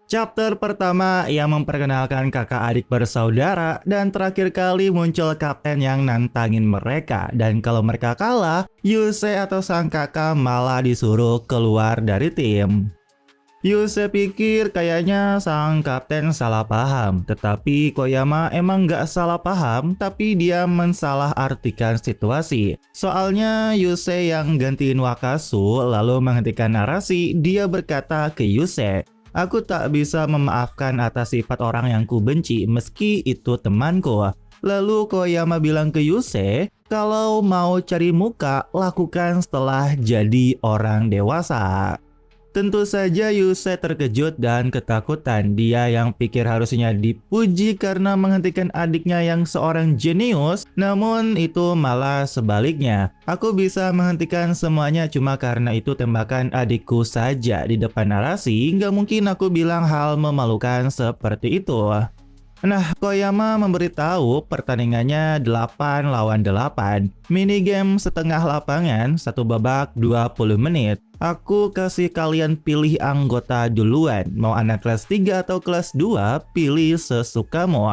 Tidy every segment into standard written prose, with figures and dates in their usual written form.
Chapter pertama yang memperkenalkan kakak adik bersaudara dan terakhir kali muncul kapten yang nantangin mereka. Dan kalau mereka kalah, Yusei atau sang kakak malah disuruh keluar dari tim. Yusei pikir kayaknya sang kapten salah paham, tetapi Koyama emang nggak salah paham, tapi dia mensalahartikan situasi. Soalnya Yusei yang gantiin Wakasu lalu menghentikan narasi, dia berkata ke Yusei, "Aku tak bisa memaafkan atas sifat orang yang kubenci meski itu temanku." Lalu Koyama bilang ke Yusei, kalau mau cari muka, lakukan setelah jadi orang dewasa. Tentu saja Yusei terkejut dan ketakutan. Dia yang pikir harusnya dipuji karena menghentikan adiknya yang seorang jenius, namun itu malah sebaliknya. Aku bisa menghentikan semuanya cuma karena itu tembakan adikku saja di depan narasi, nggak mungkin aku bilang hal memalukan seperti itu. Nah, Koyama memberitahu pertandingannya 8 lawan 8. Minigame setengah lapangan, satu babak 20 menit. Aku kasih kalian pilih anggota duluan. Mau anak kelas 3 atau kelas 2, pilih sesukamu.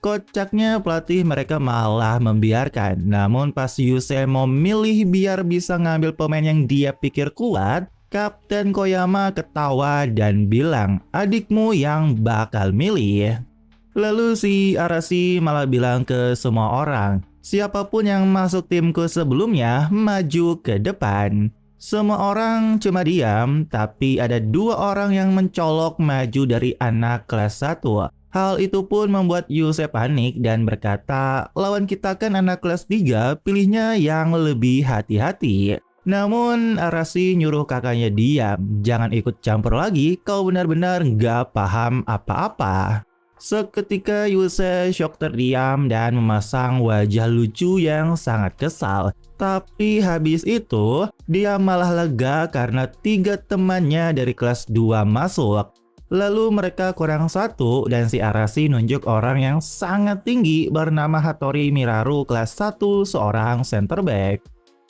Kocaknya pelatih mereka malah membiarkan. Namun pas Yusei mau milih biar bisa ngambil pemain yang dia pikir kuat, Kapten Koyama ketawa dan bilang, adikmu yang bakal milih. Lalu si Arashi malah bilang ke semua orang, siapapun yang masuk timku sebelumnya maju ke depan. Semua orang cuma diam, tapi ada 2 orang yang mencolok maju dari anak kelas 1. Hal itu pun membuat Yusei panik dan berkata, lawan kita kan anak kelas 3, pilihnya yang lebih hati-hati. Namun Arashi nyuruh kakaknya diam, jangan ikut campur lagi, kau benar-benar nggak paham apa-apa. Seketika Yusei syok terdiam dan memasang wajah lucu yang sangat kesal. Tapi habis itu, dia malah lega karena 3 temannya dari kelas 2 masuk. Lalu mereka kurang 1 dan si Arashi nunjuk orang yang sangat tinggi bernama Hattori Miraru kelas 1 seorang center back.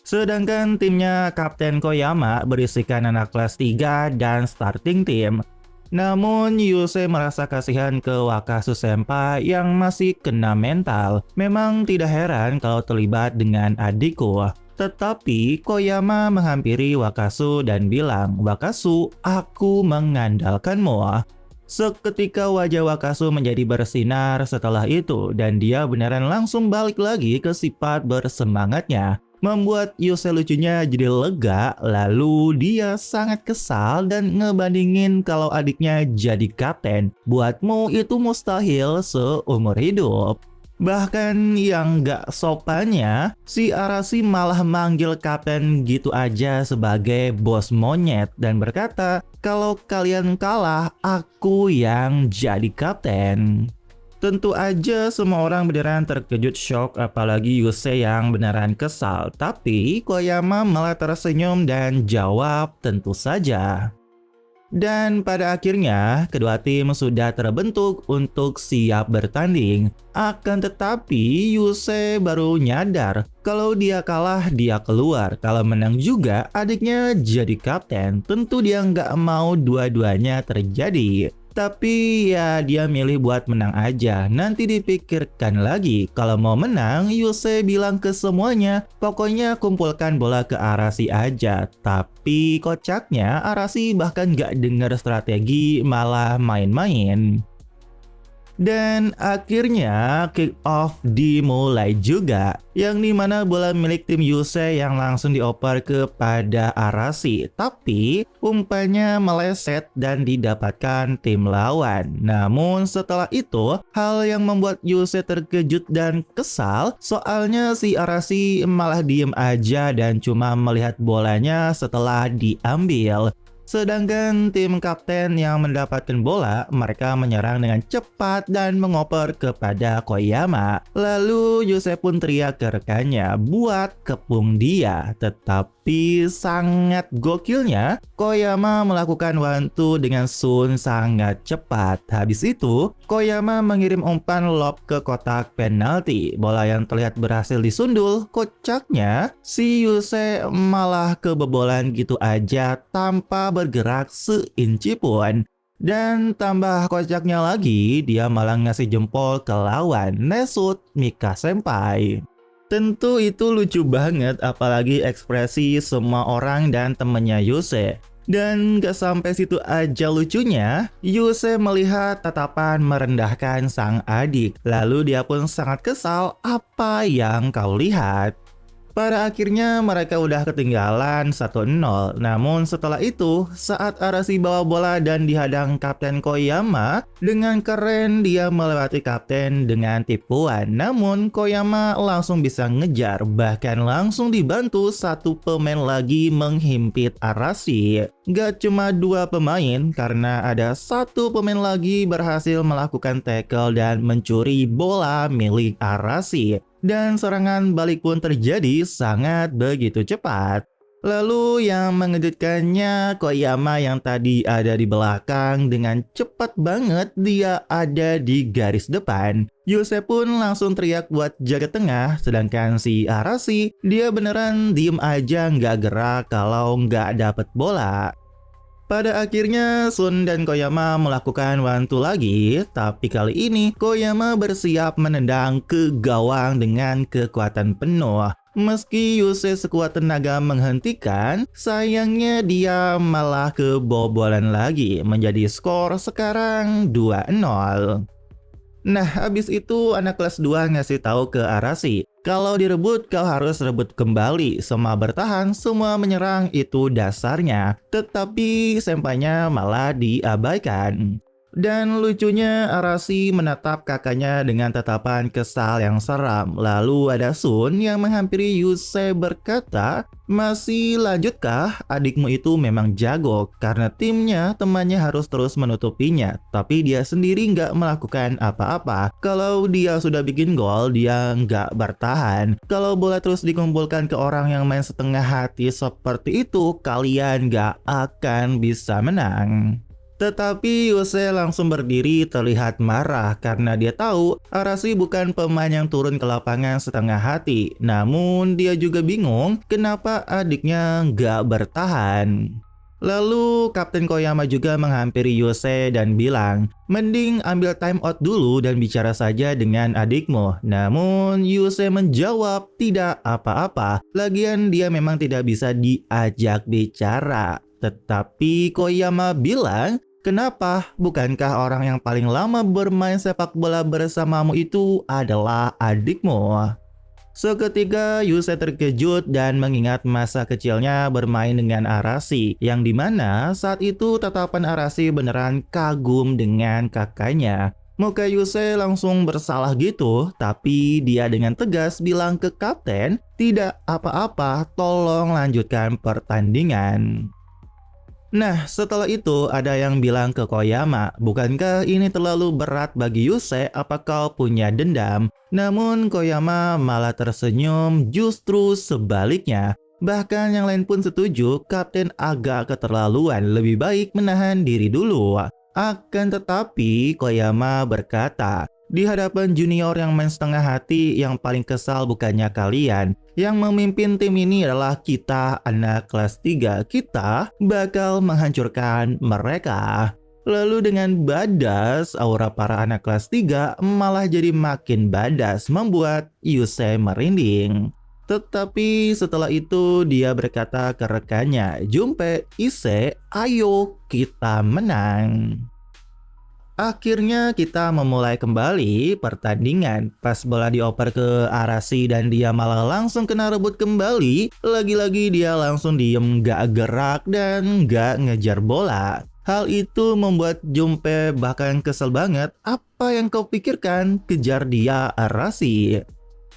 Sedangkan timnya Kapten Koyama berisikan anak kelas 3 dan starting team. Namun Yusei merasa kasihan ke Wakasu Senpai yang masih kena mental. Memang tidak heran kalau terlibat dengan adikku. Tetapi Koyama menghampiri Wakasu dan bilang, Wakasu, aku mengandalkanmu. Seketika wajah Wakasu menjadi bersinar setelah itu dan dia beneran langsung balik lagi ke sifat bersemangatnya. Membuat Yusei lucunya jadi lega, lalu dia sangat kesal dan ngebandingin kalau adiknya jadi kapten. Buatmu itu mustahil seumur hidup. Bahkan yang gak sopannya, si Arashi malah manggil kapten gitu aja sebagai bos monyet dan berkata, kalau kalian kalah, aku yang jadi kapten. Tentu aja semua orang beneran terkejut shock, apalagi Yusei yang beneran kesal. Tapi Koyama malah tersenyum dan jawab tentu saja. Dan pada akhirnya kedua tim sudah terbentuk untuk siap bertanding. Akan tetapi Yusei baru nyadar kalau dia kalah dia keluar, kalau menang juga adiknya jadi kapten. Tentu dia nggak mau dua-duanya terjadi. Tapi ya dia milih buat menang aja, nanti dipikirkan lagi. Kalau mau menang, Yusei bilang ke semuanya, pokoknya kumpulkan bola ke Arashi aja. Tapi kocaknya Arashi bahkan gak dengar strategi, malah main-main. Dan akhirnya kick off dimulai juga, yang dimana bola milik tim Yusei yang langsung dioper kepada Arashi, tapi umpannya meleset dan didapatkan tim lawan. Namun setelah itu, hal yang membuat Yusei terkejut dan kesal, soalnya si Arashi malah diem aja dan cuma melihat bolanya setelah diambil. Sedangkan tim kapten yang mendapatkan bola, mereka menyerang dengan cepat dan mengoper kepada Koyama. Lalu Yusei pun teriak ke rekannya buat kepung dia. Tetapi sangat gokilnya, Koyama melakukan one-two dengan Sun sangat cepat. Habis itu, Koyama mengirim umpan lob ke kotak penalti. Bola yang terlihat berhasil disundul, kocaknya si Yusei malah kebobolan gitu aja tanpa bergerak seinci pun. Dan tambah kocaknya lagi, dia malah ngasih jempol ke lawan Nesut Mika Senpai. Tentu itu lucu banget, apalagi ekspresi semua orang dan temennya Yuse. Dan gak sampai situ aja lucunya, Yuse melihat tatapan merendahkan sang adik. Lalu dia pun sangat kesal, apa yang kau lihat? Pada akhirnya mereka udah ketinggalan 1-0. Namun setelah itu, saat Arashi bawa bola dan dihadang Kapten Koyama, dengan keren dia melewati Kapten dengan tipuan. Namun Koyama langsung bisa ngejar, bahkan langsung dibantu satu pemain lagi menghimpit Arashi. Gak cuma 2 pemain, karena ada satu pemain lagi berhasil melakukan tackle dan mencuri bola milik Arashi. Dan serangan balik pun terjadi sangat begitu cepat. Lalu yang mengejutkannya, Koyama yang tadi ada di belakang dengan cepat banget dia ada di garis depan. Yuse pun langsung teriak buat jaga tengah, sedangkan si Arashi dia beneran diem aja nggak gerak kalau nggak dapet bola. Pada akhirnya Sun dan Koyama melakukan one-two lagi, tapi kali ini Koyama bersiap menendang ke gawang dengan kekuatan penuh. Meski Yuse sekuat tenaga menghentikan, sayangnya dia malah kebobolan lagi, menjadi skor sekarang 2-0. Nah, habis itu anak kelas 2 ngasih tahu ke Arashi, kalau direbut kau harus rebut kembali, semua bertahan, semua menyerang, itu dasarnya. Tetapi sempainya malah diabaikan. Dan lucunya Arashi menatap kakaknya dengan tatapan kesal yang seram. Lalu ada Sun yang menghampiri Yuse berkata, masih lanjutkah? Adikmu itu memang jago karena timnya temannya harus terus menutupinya. Tapi dia sendiri nggak melakukan apa-apa. Kalau dia sudah bikin gol, dia nggak bertahan. Kalau bola terus dikumpulkan ke orang yang main setengah hati seperti itu, kalian nggak akan bisa menang. Tetapi Yuse langsung berdiri terlihat marah karena dia tahu Arashi bukan pemain yang turun ke lapangan setengah hati. Namun dia juga bingung kenapa adiknya nggak bertahan. Lalu Kapten Koyama juga menghampiri Yuse dan bilang, mending ambil time out dulu dan bicara saja dengan adikmu. Namun Yuse menjawab tidak apa-apa, lagian dia memang tidak bisa diajak bicara. Tetapi Koyama bilang, kenapa? Bukankah orang yang paling lama bermain sepak bola bersamamu itu adalah adikmu? Seketika Yuse terkejut dan mengingat masa kecilnya bermain dengan Arashi, yang dimana saat itu tatapan Arashi beneran kagum dengan kakaknya. Muka Yuse langsung bersalah gitu, tapi dia dengan tegas bilang ke kapten, tidak apa-apa, tolong lanjutkan pertandingan. Nah, setelah itu ada yang bilang ke Koyama, bukankah ini terlalu berat bagi Yuse, apa kau punya dendam? Namun Koyama malah tersenyum, justru sebaliknya. Bahkan yang lain pun setuju, kapten agak keterlaluan, lebih baik menahan diri dulu. Akan tetapi Koyama berkata, di hadapan junior yang main setengah hati, yang paling kesal bukannya kalian. Yang memimpin tim ini adalah kita anak kelas 3. Kita bakal menghancurkan mereka. Lalu dengan badas, aura para anak kelas 3 malah jadi makin badas, membuat Yuse merinding. Tetapi setelah itu dia berkata ke rekannya, Junpei, Ise, ayo kita menang. Akhirnya kita memulai kembali pertandingan. Pas bola dioper ke Arashi dan dia malah langsung kena rebut kembali. Lagi-lagi dia langsung diem gak gerak dan gak ngejar bola. Hal itu membuat Junpei bahkan kesel banget. Apa yang kau pikirkan? Kejar dia, Arashi.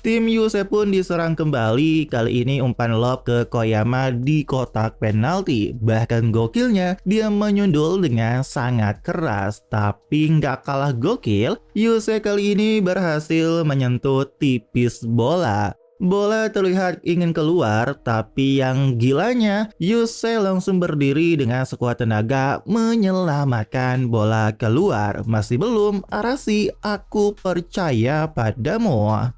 Tim Yuse pun diserang kembali, kali ini umpan lob ke Koyama di kotak penalti. Bahkan gokilnya, dia menyundul dengan sangat keras. Tapi nggak kalah gokil, Yuse kali ini berhasil menyentuh tipis bola. Bola terlihat ingin keluar, tapi yang gilanya, Yuse langsung berdiri dengan sekuat tenaga menyelamatkan bola keluar. Masih belum, Arashi, aku percaya padamu.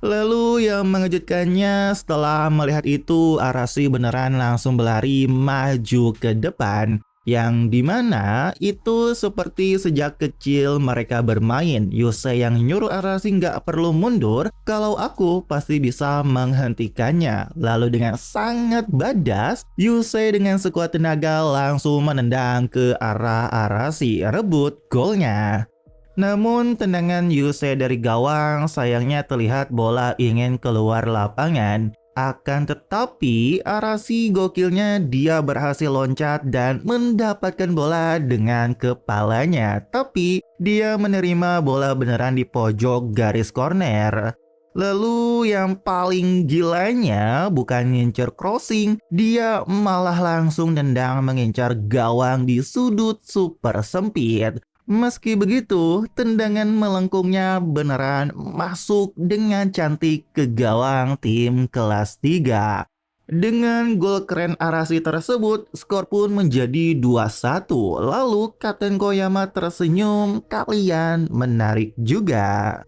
Lalu yang mengejutkannya, setelah melihat itu Arashi beneran langsung berlari maju ke depan. Yang dimana itu seperti sejak kecil mereka bermain. Yusei yang nyuruh Arashi nggak perlu mundur, kalau aku pasti bisa menghentikannya. Lalu dengan sangat badas, Yusei dengan sekuat tenaga langsung menendang ke arah Arashi, rebut golnya. Namun tendangan Yusei dari gawang sayangnya terlihat bola ingin keluar lapangan. Akan tetapi Arashi gokilnya dia berhasil loncat dan mendapatkan bola dengan kepalanya. Tapi dia menerima bola beneran di pojok garis corner. Lalu yang paling gilanya bukan ngincer crossing, dia malah langsung nendang mengincar gawang di sudut super sempit. Meski begitu, tendangan melengkungnya beneran masuk dengan cantik ke gawang tim kelas 3. Dengan gol keren Arashi tersebut, skor pun menjadi 2-1. Lalu Kapten Koyama tersenyum, kalian menarik juga.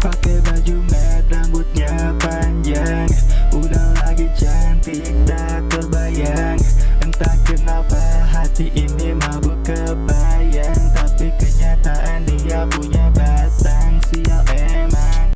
Pakai baju merah, rambutnya panjang, udah lagi cantik, tak terbayang. Entah kenapa hati ini mabuk.